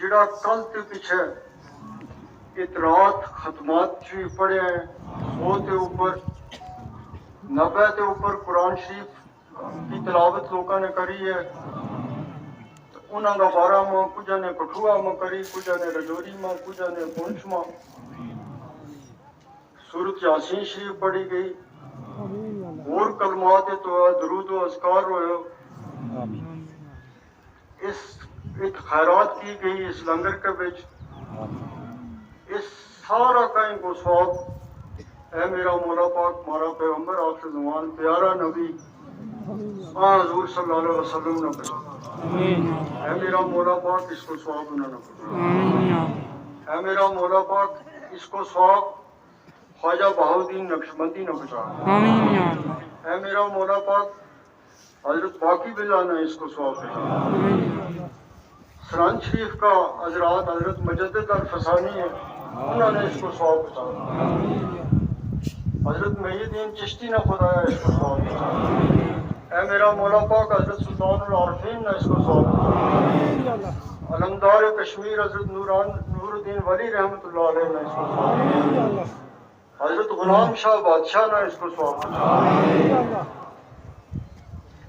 जिड़ा कल ते पिछे इतरात खतमात भी पढ़े हैं 100 के ऊपर 90 के ऊपर कुरान शरीफ की तिलावत लोगों ने करी है। उन्होंने 12 में कुछ ने कठुआ में करी, कुछ ने रजौरी में, कुछ ने पुंछ में। सूरत यासीन शरीफ पढ़ी गई और कलमात तो दरूद व अस्कार हो। इस एक खैरात की गई इस लंगर के बिच। इस सारा का इनको स्वाब है मेरा मौला पाक मारा पैगंबर आखिर ज़मान प्यारा नबी हुजूर सल्लल्लाहु अलैहि वसल्लम ने बचा है मेरा मौला पाक इसको स्वाब उन्होंने बचा है मेरा मौला पाक इसको स्वाब ख्वाजा बहाउद्दीन नक्शबंदी ने बचा है मेरा मौला पाक हजरत बाकी बिल्ला ने इसको स्वाब बचा। सरान शरीफ का हजरात हजरत मुजद्दिद अल फसानी है, उन्होंने इसको स्वाब बचा। हजरत मुहीद्दीन चिश्ती ने खुदाया इसको स्वाब बचा है मेरा मौला पाक हजरत सुल्तानुल आरिफीन ने इसको स्वाब बचा। अलमदार कश्मीर हजरत नूरुद्दीन वली रहमतुल्लाह अलैह ने इसको स्वाब बचा। हजरत गुलाम शाह बादशाह ने इसको स्वाब बचा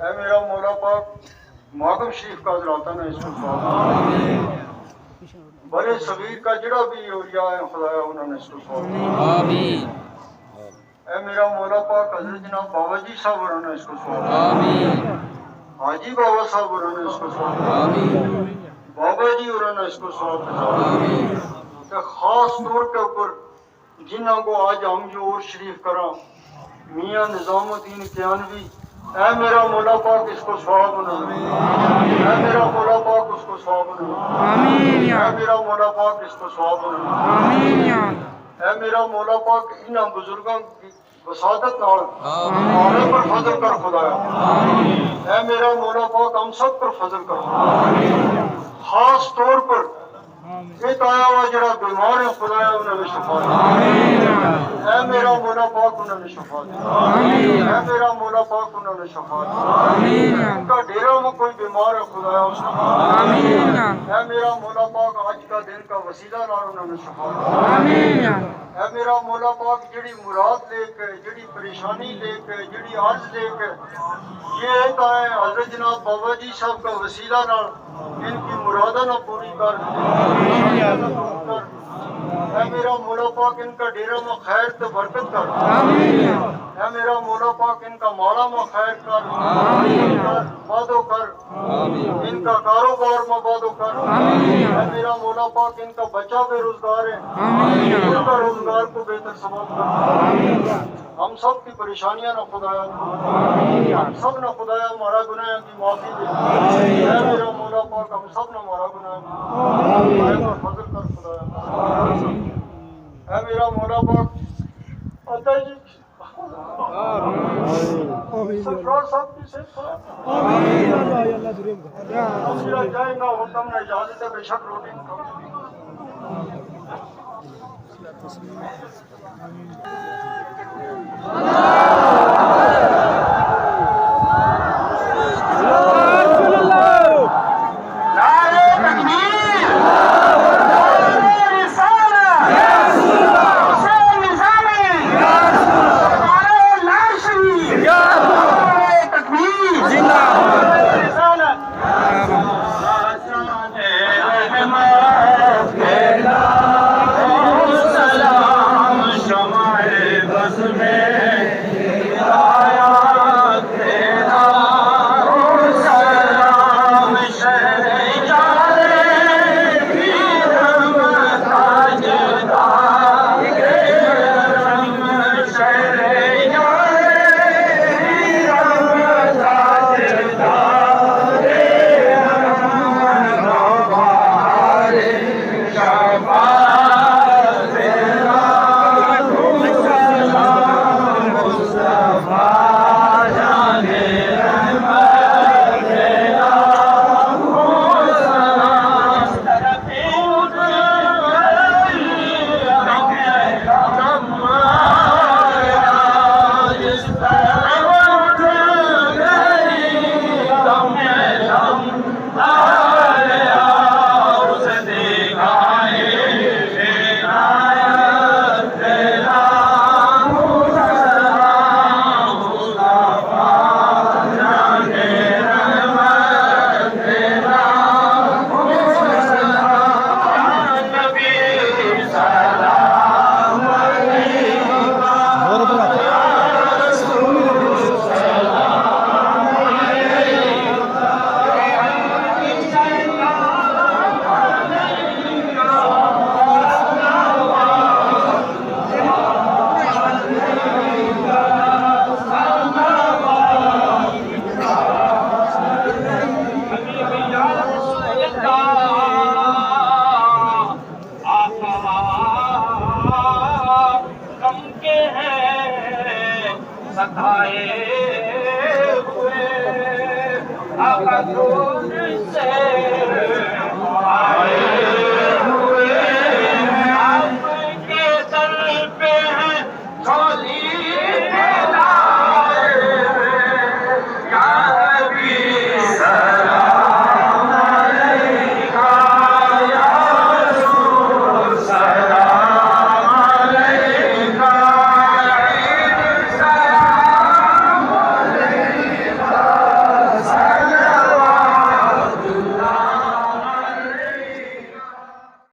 है मेरा मौला पाक मागम शरीफ का हजराता ने इसको स्वाब बड़े सगीर का जड़ा भी औलिया है खुदाया उन्होंने इसको स्वाब है मेरा मौला पाक हजरत जनाब बाबा जी साहब उन्होंने इसको स्वाब हाजी बाबा साहब उन्होंने इसको स्वाब बाबा जी उन्होंने इसको स्वाब खास तौर के ऊपर जिन्हों को आज हम जो और शरीफ करा मियाँ निजामुद्दीन कियानवी ऐ मेरा मौला पाक इसको स्वाब ऐ मेरा मौला पाक उसको स्वाब ऐ मेरा मौला पाक इसको स्वाब ऐ मेरा मौला पाक इन बुजुर्गों की वसादत नाल हमारे पर फजल कर खुदाया ऐ मेरा मौला पाक हम सब पर फजल कर। खास तौर पर एक आया हुआ जरा बीमार है खुदाया उन्होंने शफा दी ऐ मेरा मौला पाक उन्होंने शफा दी ऐ मेरा मौला पाक उन्होंने शफा दी उनका डेरा में कोई बीमार है खुदाया उसने ऐ मेरा मौला पाक आज का दिन का वसीला नाल उन्होंने शफा दी ऐ मेरा मौला पाक जड़ी मुराद लेके जड़ी परेशानी लेके जड़ी अर्ज लेके ये एक आए हजरत जनाब बाबा जी साहब का वसीला नाल इनकी मुरादा ना पूरी कर ऐ मेरा मौला पाक इनका डेरा में खैर तो बरकत कर ऐ मेरा मौला पाक इनका माला में खैर कर वादो कर इनका कारोबार में वादो कर ऐ मेरा मौला पाक इनका बच्चा बेरोजगार है इनका रोजगार को बेहतर सबब कर। हम सब की परेशानियां ना खुदाया हम सब ना खुदाया हमारा गुनाह की माफी दे ऐ मेरा मौला पाक हम सब ना हमारा गुनाह फजल कर खुदाया ऐ मेरा मौला पाक अता जी सरकार साहब की सेहत जाएगा हुक्म ने इजाजत है बेशक रोटी में है